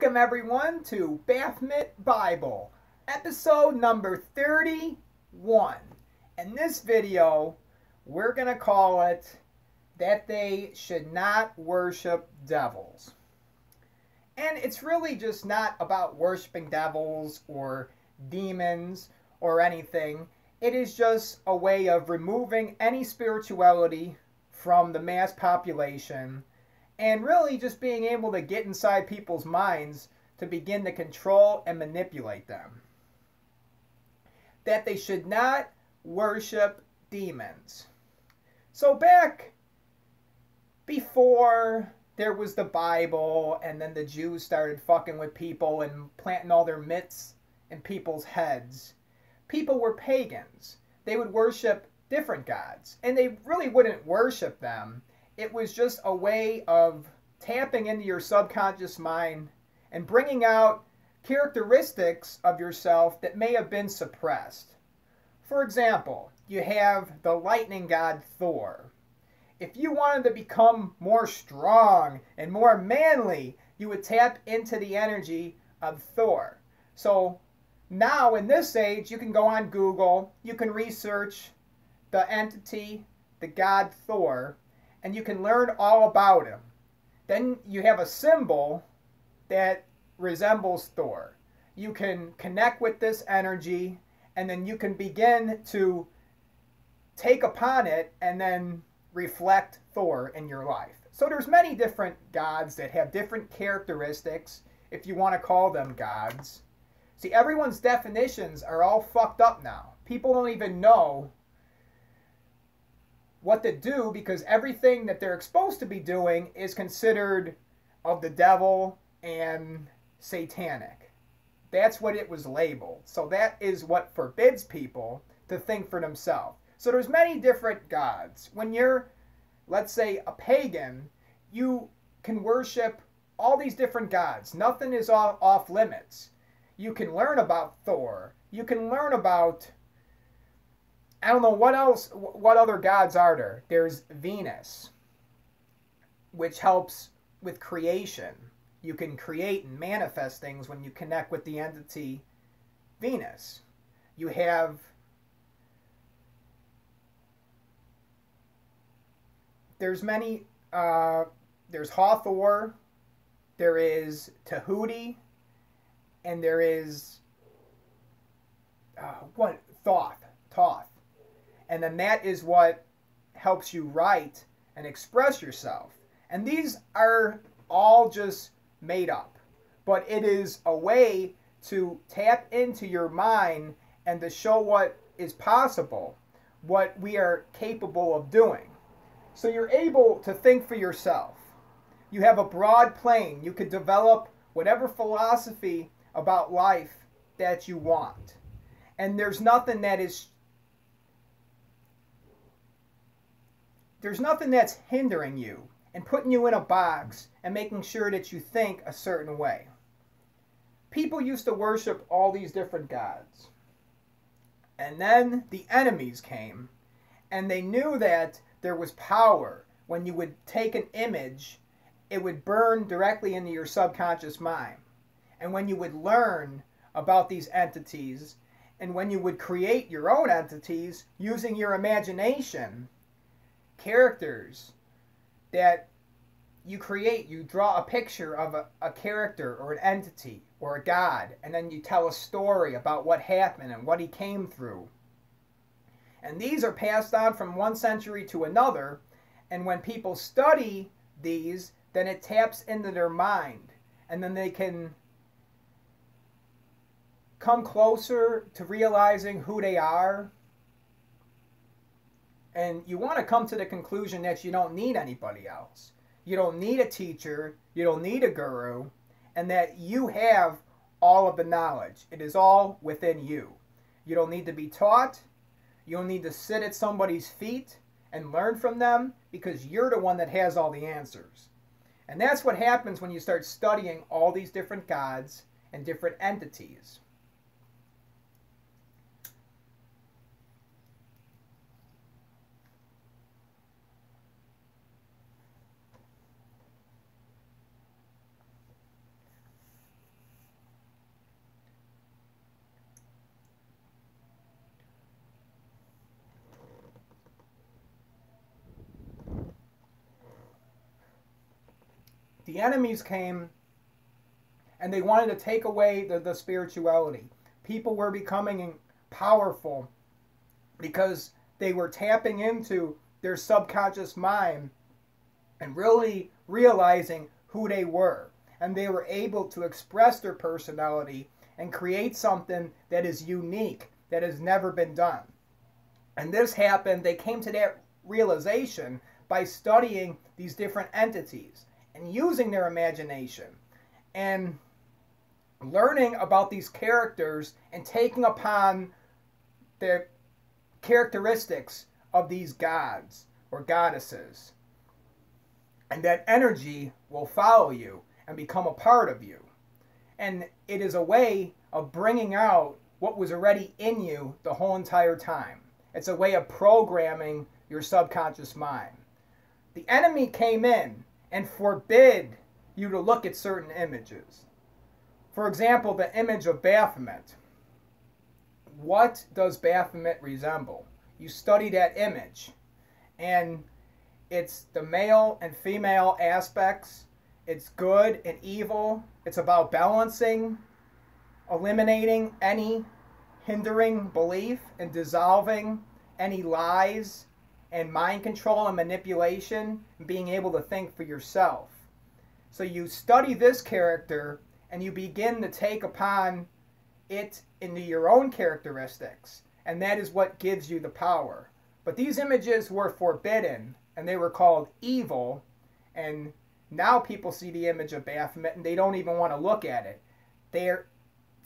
Welcome everyone to Baphomet Bible, episode number 31. In this video, we're going to call it that they should not worship devils. And it's really just not about worshiping devils or demons or anything. It is just a way of removing any spirituality from the mass population and really just being able to get inside people's minds to begin to control and manipulate them. That they should not worship demons. So back before there was the Bible and then the Jews started fucking with people and planting all their myths in people's heads, people were pagans. They would worship different gods, and they really wouldn't worship them. It was just a way of tapping into your subconscious mind and bringing out characteristics of yourself that may have been suppressed. For example, you have the lightning god Thor. If you wanted to become more strong and more manly, you would tap into the energy of Thor. So now in this age, you can go on Google, you can research the entity, the god Thor, and you can learn all about him. Then you have a symbol that resembles Thor. You can connect with this energy, and then you can begin to take upon it and then reflect Thor in your life. So there's many different gods that have different characteristics, if you want to call them gods. See, everyone's definitions are all fucked up now. People don't even know what to do because everything that they're supposed to be doing is considered of the devil and satanic. That's what it was labeled. So that is what forbids people to think for themselves. So there's many different gods. When you're, let's say, a pagan, you can worship all these different gods. Nothing is off limits. You can learn about Thor. You can learn about, I don't know what else, what other gods are there? There's Venus, which helps with creation. You can create and manifest things when you connect with the entity Venus. You have there's many, there's Hathor, there is Tahuti, and there is, Thoth. And then that is what helps you write and express yourself. And these are all just made up. But it is a way to tap into your mind and to show what is possible, what we are capable of doing. So you're able to think for yourself. You have a broad plane. You can develop whatever philosophy about life that you want. And there's nothing that's hindering you and putting you in a box and making sure that you think a certain way. People used to worship all these different gods. And then the enemies came, and they knew that there was power. When you would take an image, it would burn directly into your subconscious mind. And when you would learn about these entities, and when you would create your own entities using your imagination, characters that you create, you draw a picture of a character or an entity or a god, and then you tell a story about what happened and what he came through. And these are passed on from one century to another, and when people study these, then it taps into their mind, and then they can come closer to realizing who they are. And you want to come to the conclusion that you don't need anybody else. You don't need a teacher. You don't need a guru. And that you have all of the knowledge. It is all within you. You don't need to be taught. You don't need to sit at somebody's feet and learn from them, because you're the one that has all the answers. And that's what happens when you start studying all these different gods and different entities. The enemies came and they wanted to take away the spirituality. People were becoming powerful because they were tapping into their subconscious mind and really realizing who they were. And they were able to express their personality and create something that is unique, that has never been done. And this happened, they came to that realization by studying these different entities and using their imagination and learning about these characters and taking upon the characteristics of these gods or goddesses. And that energy will follow you and become a part of you. And it is a way of bringing out what was already in you the whole entire time. It's a way of programming your subconscious mind. The enemy came in and forbid you to look at certain images. For example, the image of Baphomet. What does Baphomet resemble? You study that image, and it's the male and female aspects. It's good and evil. It's about balancing, eliminating any hindering belief, and dissolving any lies and mind control and manipulation, and being able to think for yourself. So you study this character and you begin to take upon it into your own characteristics, and that is what gives you the power. But these images were forbidden and they were called evil, and now people see the image of Baphomet and they don't even want to look at it. They're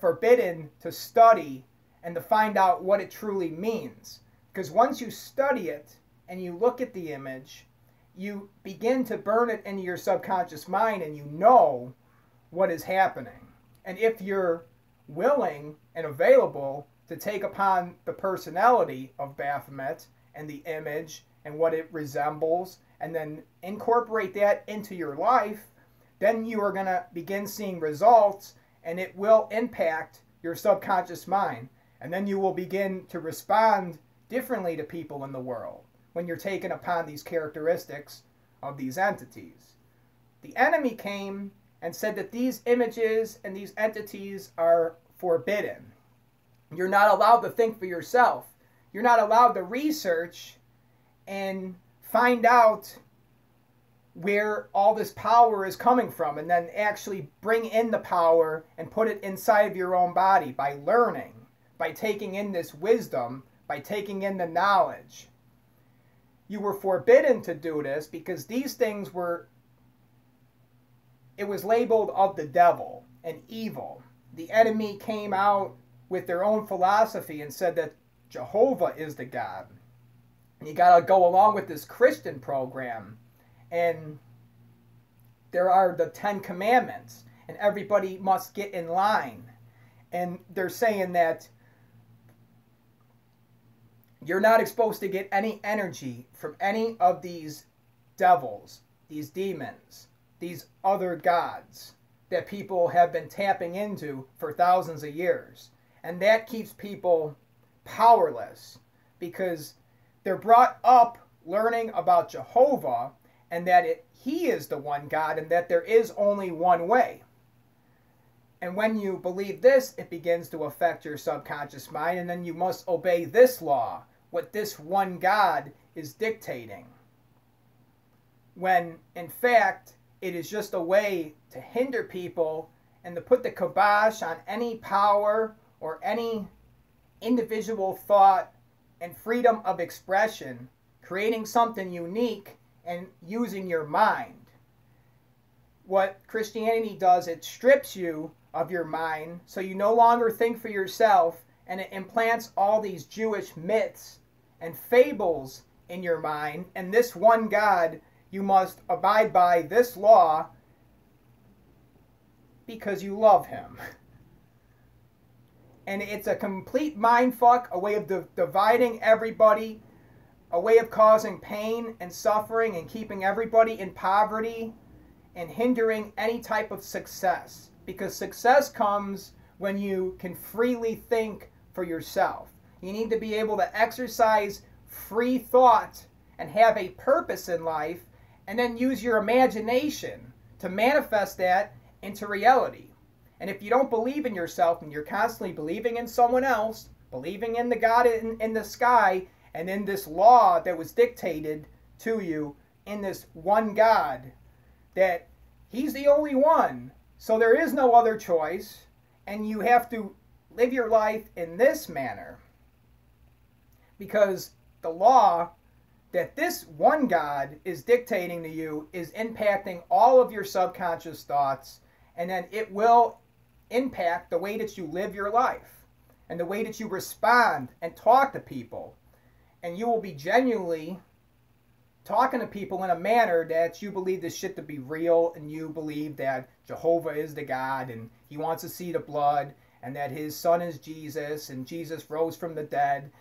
forbidden to study and to find out what it truly means. Because once you study it and you look at the image, you begin to burn it into your subconscious mind and you know what is happening. And if you're willing and available to take upon the personality of Baphomet and the image and what it resembles, and then incorporate that into your life, then you are going to begin seeing results, and it will impact your subconscious mind. And then you will begin to respond differently to people in the world when you're taking upon these characteristics of these entities. The enemy came and said that these images and these entities are forbidden. You're not allowed to think for yourself. You're not allowed to research and find out where all this power is coming from, and then actually bring in the power and put it inside of your own body by learning, by taking in this wisdom, by taking in the knowledge. You were forbidden to do this because these things were, it was labeled of the devil and evil. The enemy came out with their own philosophy and said that Jehovah is the God. And you got to go along with this Christian program. And there are the 10 Commandments, and everybody must get in line. And they're saying that you're not supposed to get any energy from any of these devils, these demons, these other gods that people have been tapping into for thousands of years. And that keeps people powerless because they're brought up learning about Jehovah and that he is the one God and that there is only one way. And when you believe this, it begins to affect your subconscious mind, and then you must obey this law, what this one God is dictating. When, in fact, it is just a way to hinder people and to put the kibosh on any power or any individual thought and freedom of expression, creating something unique and using your mind. What Christianity does, it strips you of your mind so you no longer think for yourself, and it implants all these Jewish myths and fables in your mind, and this one God, you must abide by this law because you love him. And it's a complete mind fuck, a way of dividing everybody, a way of causing pain and suffering and keeping everybody in poverty and hindering any type of success. Because success comes when you can freely think for yourself. You need to be able to exercise free thought and have a purpose in life, and then use your imagination to manifest that into reality. And if you don't believe in yourself and you're constantly believing in someone else, believing in the God in the sky and in this law that was dictated to you in this one God, that he's the only one, so there is no other choice, and you have to live your life in this manner. Because the law that this one God is dictating to you is impacting all of your subconscious thoughts, and then it will impact the way that you live your life and the way that you respond and talk to people. And you will be genuinely talking to people in a manner that you believe this shit to be real, and you believe that Jehovah is the God and he wants to see the blood, and that his son is Jesus and Jesus rose from the dead,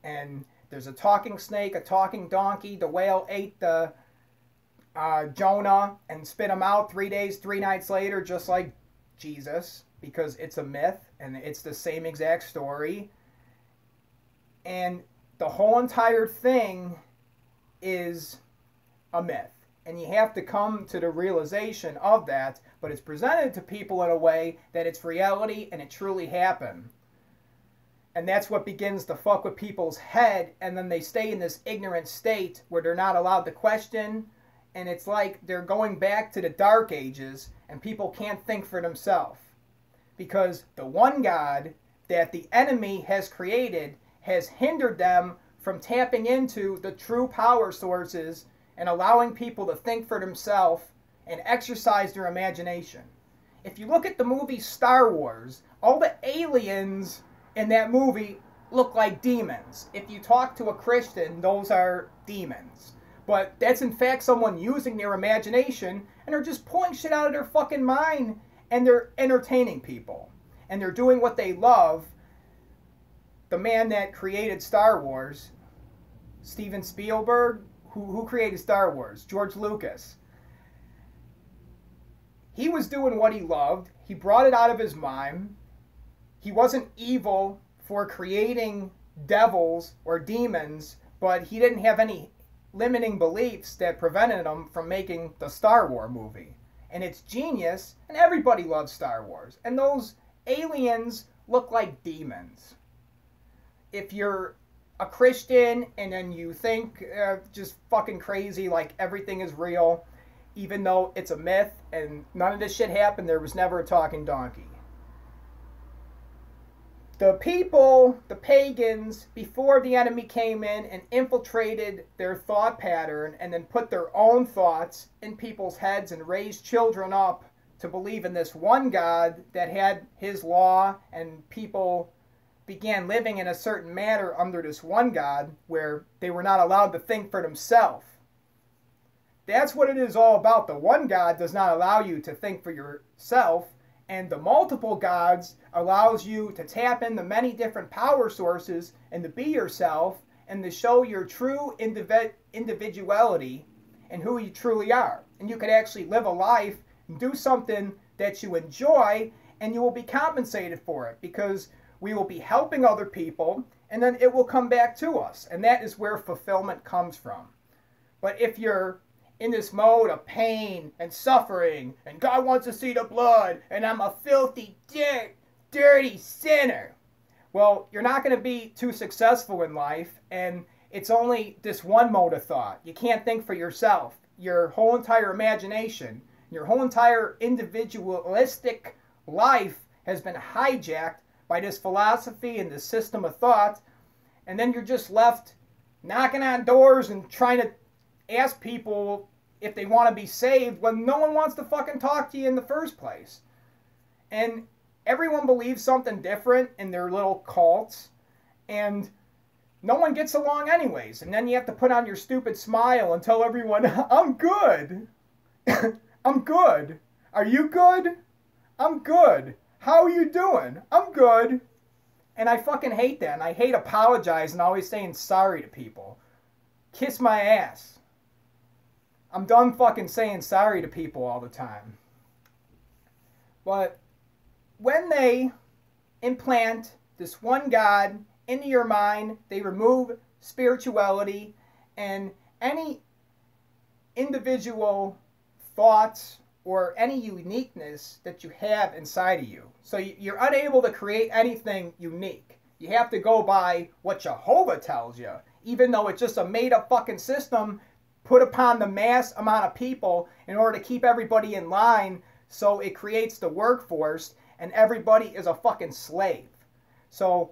and there's a talking snake, a talking donkey, the whale ate the Jonah and spit him out 3 days, 3 nights later, just like Jesus, because it's a myth and it's the same exact story. And the whole entire thing is a myth. And you have to come to the realization of that, but it's presented to people in a way that it's reality and it truly happened. And that's what begins to fuck with people's head, and then they stay in this ignorant state where they're not allowed to question, and it's like they're going back to the dark ages, and people can't think for themselves. Because the one God that the enemy has created has hindered them from tapping into the true power sources and allowing people to think for themselves and exercise their imagination. If you look at the movie Star Wars, all the aliens in that movie look like demons. If you talk to a Christian, those are demons. But that's in fact someone using their imagination, and they're just pulling shit out of their fucking mind, and they're entertaining people. And they're doing what they love. The man that created Star Wars, Steven Spielberg, who created Star Wars, George Lucas. He was doing what he loved. He brought it out of his mind. He wasn't evil for creating devils or demons, but he didn't have any limiting beliefs that prevented him from making the Star Wars movie. And it's genius, and everybody loves Star Wars. And those aliens look like demons. If you're a Christian and then you think just fucking crazy, like everything is real, even though it's a myth and none of this shit happened, there was never a talking donkey. The people, the pagans, before the enemy came in and infiltrated their thought pattern and then put their own thoughts in people's heads and raised children up to believe in this one God that had his law, and people began living in a certain manner under this one God where they were not allowed to think for themselves. That's what it is all about. The one God does not allow you to think for yourself, and the multiple gods allows you to tap into many different power sources and to be yourself and to show your true individuality and who you truly are. And you could actually live a life and do something that you enjoy, and you will be compensated for it, because we will be helping other people, and then it will come back to us. And that is where fulfillment comes from. But if you're in this mode of pain and suffering, and God wants to see the blood, and I'm a filthy, dirty sinner, well, you're not going to be too successful in life, and it's only this one mode of thought. You can't think for yourself. Your whole entire imagination, your whole entire individualistic life has been hijacked by this philosophy and this system of thought, and then you're just left knocking on doors and trying to ask people if they want to be saved when no one wants to fucking talk to you in the first place. And everyone believes something different in their little cults, and no one gets along anyways. And then you have to put on your stupid smile and tell everyone, I'm good. I'm good. Are you good? I'm good. How are you doing? I'm good. And I fucking hate that. And I hate apologizing and always saying sorry to people. Kiss my ass. I'm done fucking saying sorry to people all the time. But when they implant this one God into your mind, they remove spirituality and any individual thoughts or any uniqueness that you have inside of you. So you're unable to create anything unique. You have to go by what Jehovah tells you, even though it's just a made-up fucking system put upon the mass amount of people in order to keep everybody in line, so it creates the workforce and everybody is a fucking slave. So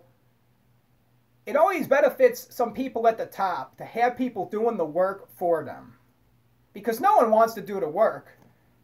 it always benefits some people at the top to have people doing the work for them. Because no one wants to do the work,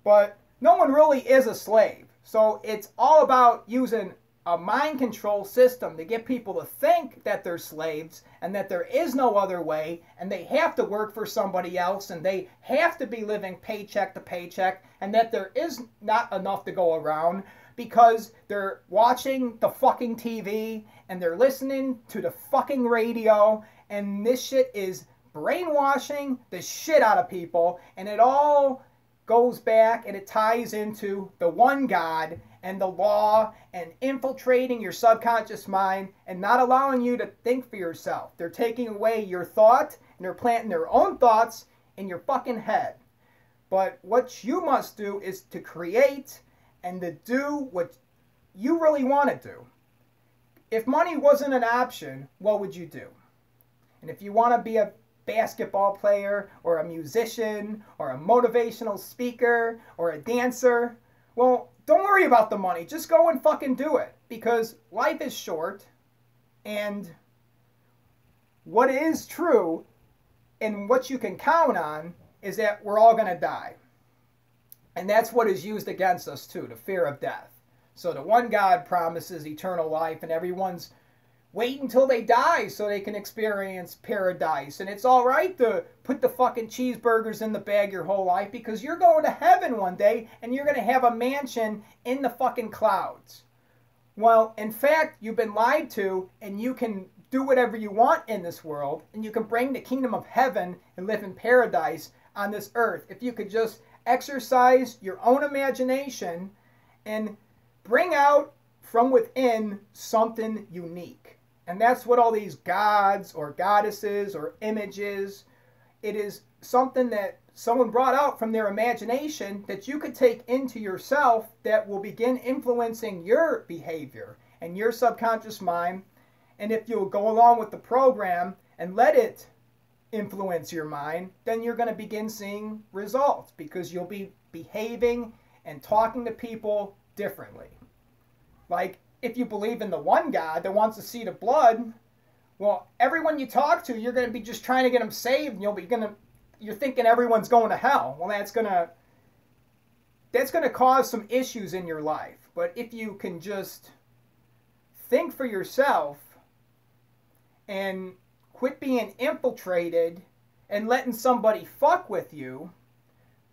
but no one really is a slave. So it's all about using a mind control system to get people to think that they're slaves and that there is no other way and they have to work for somebody else and they have to be living paycheck to paycheck and that there is not enough to go around because they're watching the fucking TV and they're listening to the fucking radio, and this shit is brainwashing the shit out of people, and it all goes back and it ties into the one God and the law and infiltrating your subconscious mind and not allowing you to think for yourself. They're taking away your thought and they're planting their own thoughts in your fucking head. But what you must do is to create and to do what you really want to do. If money wasn't an option, what would you do? And if you want to be a basketball player or a musician or a motivational speaker or a dancer, well, don't worry about the money. Just go and fucking do it, because life is short, and what is true and what you can count on is that we're all going to die. And that's what is used against us too, the fear of death. So the one God promises eternal life, and everyone's wait until they die so they can experience paradise. And it's all right to put the fucking cheeseburgers in the bag your whole life, because you're going to heaven one day and you're going to have a mansion in the fucking clouds. Well, in fact, you've been lied to, and you can do whatever you want in this world, and you can bring the kingdom of heaven and live in paradise on this earth if you could just exercise your own imagination and bring out from within something unique. And that's what all these gods or goddesses or images, it is something that someone brought out from their imagination that you could take into yourself that will begin influencing your behavior and your subconscious mind. And if you'll go along with the program and let it influence your mind, then you're going to begin seeing results, because you'll be behaving and talking to people differently. Like, if you believe in the one God that wants to see the blood, well, everyone you talk to, you're going to be just trying to get them saved, and you're thinking everyone's going to hell. Well, that's going to cause some issues in your life. But if you can just think for yourself and quit being infiltrated and letting somebody fuck with you,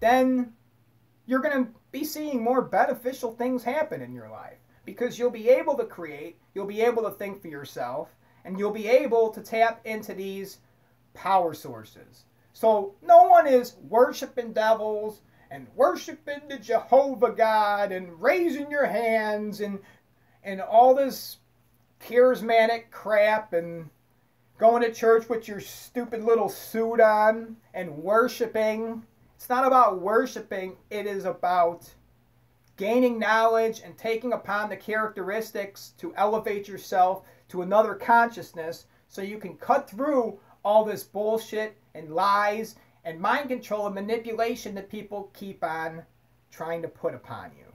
then you're going to be seeing more beneficial things happen in your life. Because you'll be able to create, you'll be able to think for yourself, and you'll be able to tap into these power sources. So no one is worshiping devils and worshiping the Jehovah God and raising your hands and all this charismatic crap and going to church with your stupid little suit on and worshiping. It's not about worshiping, it is about gaining knowledge and taking upon the characteristics to elevate yourself to another consciousness, so you can cut through all this bullshit and lies and mind control and manipulation that people keep on trying to put upon you.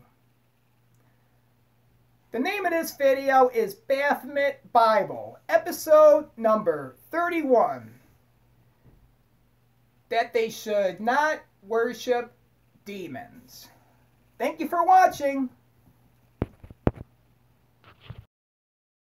The name of this video is Baphomet Bible, episode number 31. That they should not worship demons. Thank you for watching.